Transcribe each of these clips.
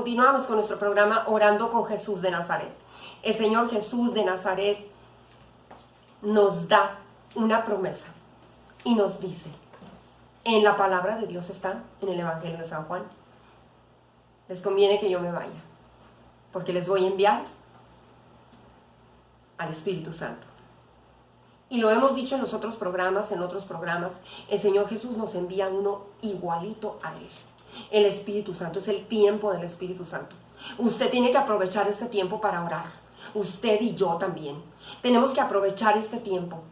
continuamos con nuestro programa Orando con Jesús de Nazaret. El Señor Jesús de Nazaret nos da una promesa y nos dice, en la palabra de Dios está, en el Evangelio de San Juan, les conviene que yo me vaya, porque les voy a enviar al Espíritu Santo. Y lo hemos dicho en los otros programas, el Señor Jesús nos envía uno igualito a Él. El Espíritu Santo, es el tiempo del Espíritu Santo. Usted tiene que aprovechar este tiempo para orar. Usted y yo también. Tenemos que aprovechar este tiempo,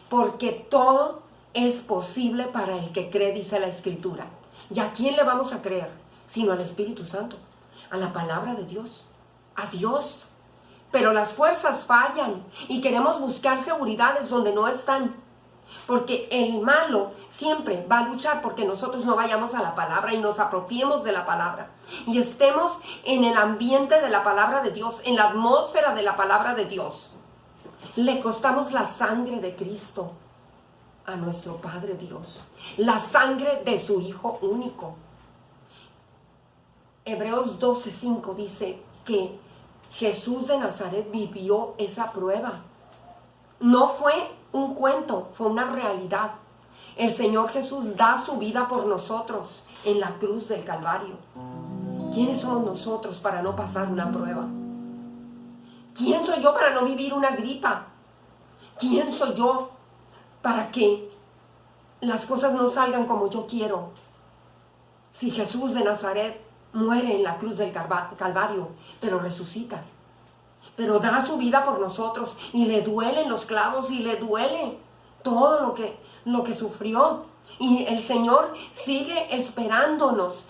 porque todo es posible para el que cree, dice la Escritura. ¿Y a quién le vamos a creer? Sino al Espíritu Santo, a la palabra de Dios, a Dios. Pero las fuerzas fallan y queremos buscar seguridades donde no están. Porque el malo siempre va a luchar porque nosotros no vayamos a la palabra y nos apropiemos de la palabra. Y estemos en el ambiente de la palabra de Dios, en la atmósfera de la palabra de Dios. Le costamos la sangre de Cristo a nuestro Padre Dios. La sangre de su Hijo único. Hebreos 12:5 dice que Jesús de Nazaret vivió esa prueba. No fue un cuento, fue una realidad. El Señor Jesús da su vida por nosotros en la cruz del Calvario. ¿Quiénes somos nosotros para no pasar una prueba? ¿Quién soy yo para no vivir una gripa? ¿Quién soy yo para que las cosas no salgan como yo quiero? Si Jesús de Nazaret muere en la cruz del Calvario, pero resucita, pero da su vida por nosotros, y le duelen los clavos y le duele todo lo que sufrió, y el Señor sigue esperándonos,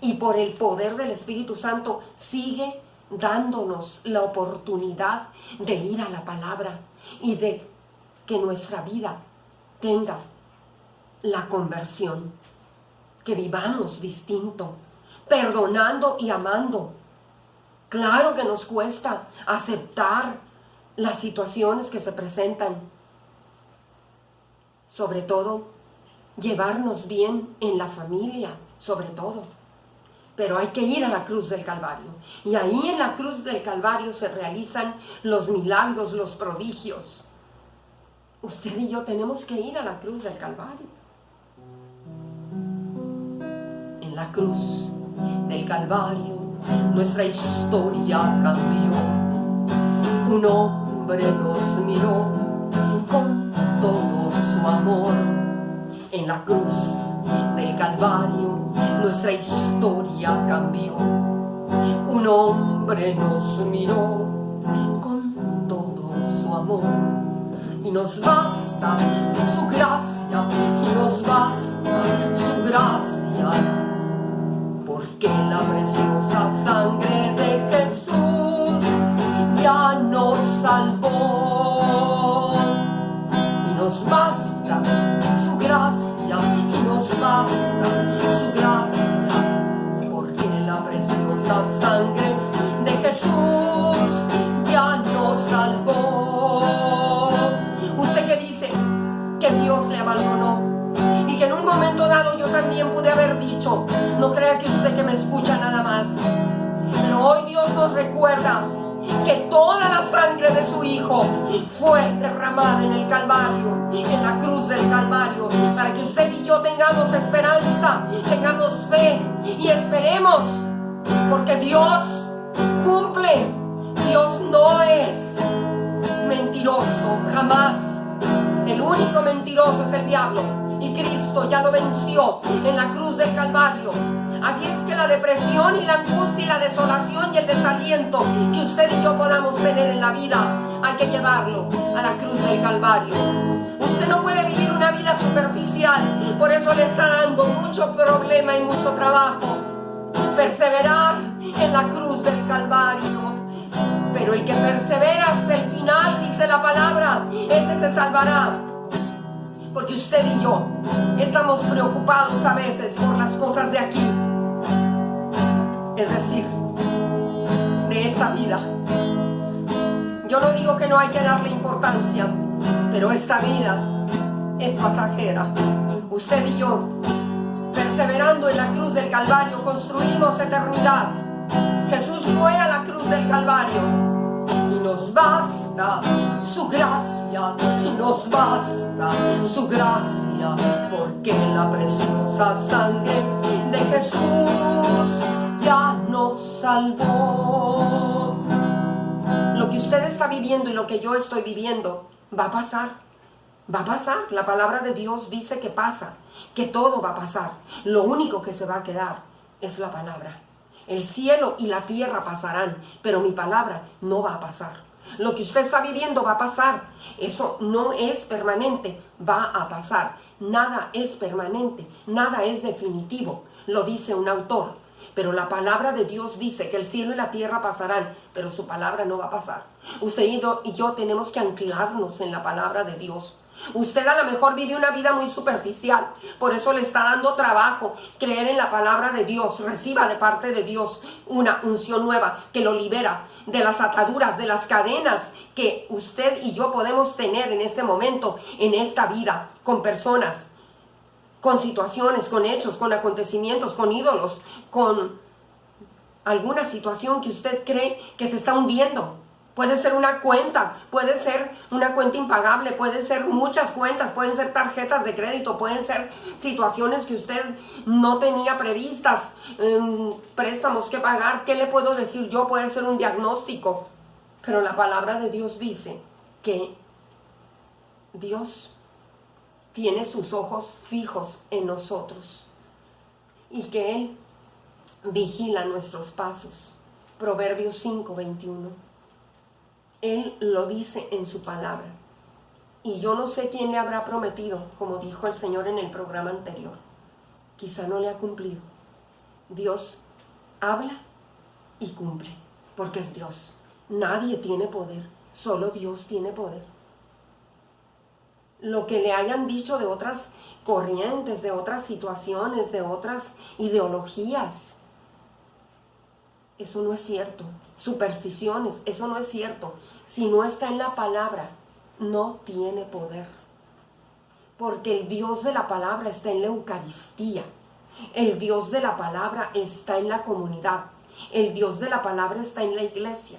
y por el poder del Espíritu Santo sigue dándonos la oportunidad de ir a la palabra y de que nuestra vida tenga la conversión, que vivamos distinto, perdonando y amando. Claro que nos cuesta aceptar las situaciones que se presentan, sobre todo llevarnos bien en la familia, sobre todo. Pero hay que ir a la cruz del Calvario, y ahí en la cruz del Calvario se realizan los milagros, los prodigios. Usted y yo tenemos que ir a la cruz del Calvario. En la cruz del Calvario nuestra historia cambió. Un hombre nos miró con todo su amor. En la cruz del Calvario nuestra historia cambió. Un hombre nos miró con todo su amor. Y nos basta su gracia, y nos basta su gracia, porque la preciosa sangre de Jesús ya nos salvó. Y nos basta su gracia, y nos basta su gracia, porque la preciosa sangre de Jesús ya nos salvó. ¿Usted qué dice? Que Dios le abandonó, y que en un momento dado yo también pude haber dicho, no crea que usted que me escucha nada más, pero hoy Dios nos recuerda que toda la sangre de su Hijo fue derramada en el Calvario, en la cruz del Calvario, para que usted y yo tengamos esperanza, tengamos fe y esperemos, porque Dios cumple. Dios no es mentiroso, jamás. El único mentiroso es el diablo, y Cristo ya lo venció en la cruz del Calvario. Así es que la depresión y la angustia y la desolación y el desaliento que usted y yo podamos tener en la vida, hay que llevarlo a la cruz del Calvario. Usted no puede vivir una vida superficial, por eso le está dando mucho problema y mucho trabajo perseverar en la cruz del Calvario. Pero el que persevera hasta el final, dice la palabra, ese se salvará. Porque usted y yo estamos preocupados a veces por las cosas de aquí, es decir, de esta vida. Yo no digo que no hay que darle importancia, pero esta vida es pasajera. Usted y yo perseverando en la cruz del Calvario, construimos eternidad. Jesús fue a la cruz del Calvario y nos basta su gracia, y nos basta su gracia, porque la preciosa sangre de Jesús ya nos salvó. Lo que usted está viviendo y lo que yo estoy viviendo va a pasar. Va a pasar. La palabra de Dios dice que pasa, que todo va a pasar. Lo único que se va a quedar es la palabra. El cielo y la tierra pasarán, pero mi palabra no va a pasar. Lo que usted está viviendo va a pasar. Eso no es permanente, va a pasar. Nada es permanente, nada es definitivo, lo dice un autor. Pero la palabra de Dios dice que el cielo y la tierra pasarán, pero su palabra no va a pasar. Usted y yo tenemos que anclarnos en la palabra de Dios. Usted a lo mejor vive una vida muy superficial, por eso le está dando trabajo creer en la palabra de Dios. Reciba de parte de Dios una unción nueva que lo libera de las ataduras, de las cadenas que usted y yo podemos tener en este momento, en esta vida, con personas, con situaciones, con hechos, con acontecimientos, con ídolos, con alguna situación que usted cree que se está hundiendo. Puede ser una cuenta impagable, puede ser muchas cuentas, pueden ser tarjetas de crédito, pueden ser situaciones que usted no tenía previstas, préstamos que pagar. ¿Qué le puedo decir yo? Puede ser un diagnóstico. Pero la palabra de Dios dice que Dios tiene sus ojos fijos en nosotros y que Él vigila nuestros pasos. Proverbios 5:21. Él lo dice en su palabra. Y yo no sé quién le habrá prometido, como dijo el Señor en el programa anterior. Quizá no le ha cumplido. Dios habla y cumple, porque es Dios. Nadie tiene poder, solo Dios tiene poder. Lo que le hayan dicho de otras corrientes, de otras situaciones, de otras ideologías, eso no es cierto. Supersticiones, eso no es cierto. Si no está en la palabra, no tiene poder. Porque el Dios de la palabra está en la Eucaristía. El Dios de la palabra está en la comunidad. El Dios de la palabra está en la iglesia.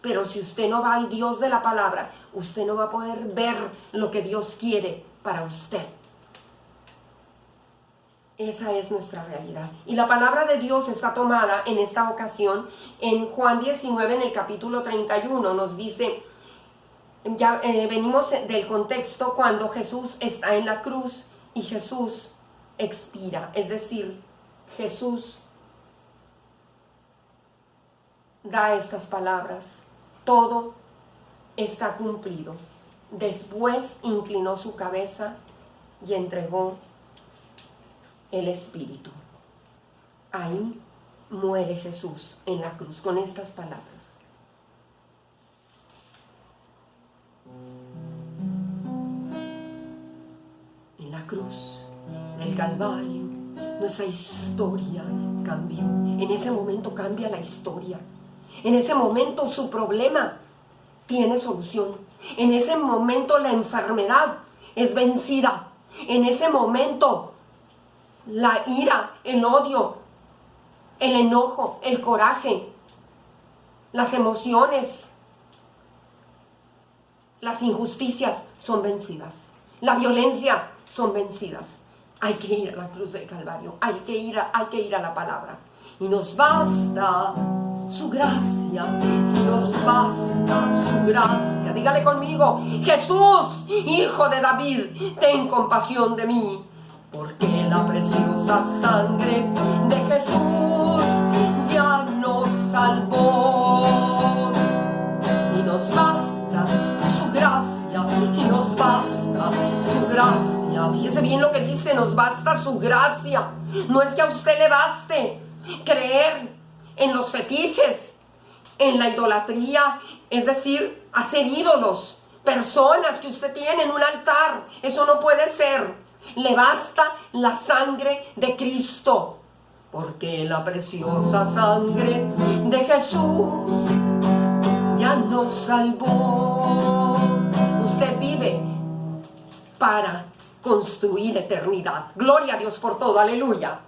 Pero si usted no va al Dios de la palabra, usted no va a poder ver lo que Dios quiere para usted. Esa es nuestra realidad. Y la palabra de Dios está tomada en esta ocasión en Juan 19, en el capítulo 31. Nos dice, ya venimos del contexto cuando Jesús está en la cruz y Jesús expira. Es decir, Jesús da estas palabras: todo está cumplido. Después inclinó su cabeza y entregó el Espíritu. Ahí muere Jesús en la cruz con estas palabras. En la cruz del Calvario, nuestra historia cambió. En ese momento cambia la historia. En ese momento su problema tiene solución. En ese momento la enfermedad es vencida. En ese momento la ira, el odio, el enojo, el coraje, las emociones, las injusticias son vencidas. La violencia son vencidas. Hay que ir a la cruz del Calvario, hay que ir a la palabra. Y nos basta su gracia, y nos basta su gracia. Dígale conmigo: Jesús, Hijo de David, ten compasión de mí. Porque la preciosa sangre de Jesús ya nos salvó. Y nos basta su gracia, y nos basta su gracia. Fíjese bien lo que dice: nos basta su gracia. No es que a usted le baste creer en los fetiches, en la idolatría, es decir, hacer ídolos, personas que usted tiene en un altar. Eso no puede ser. Le basta la sangre de Cristo, porque la preciosa sangre de Jesús ya nos salvó. Usted vive para construir eternidad. Gloria a Dios por todo, aleluya.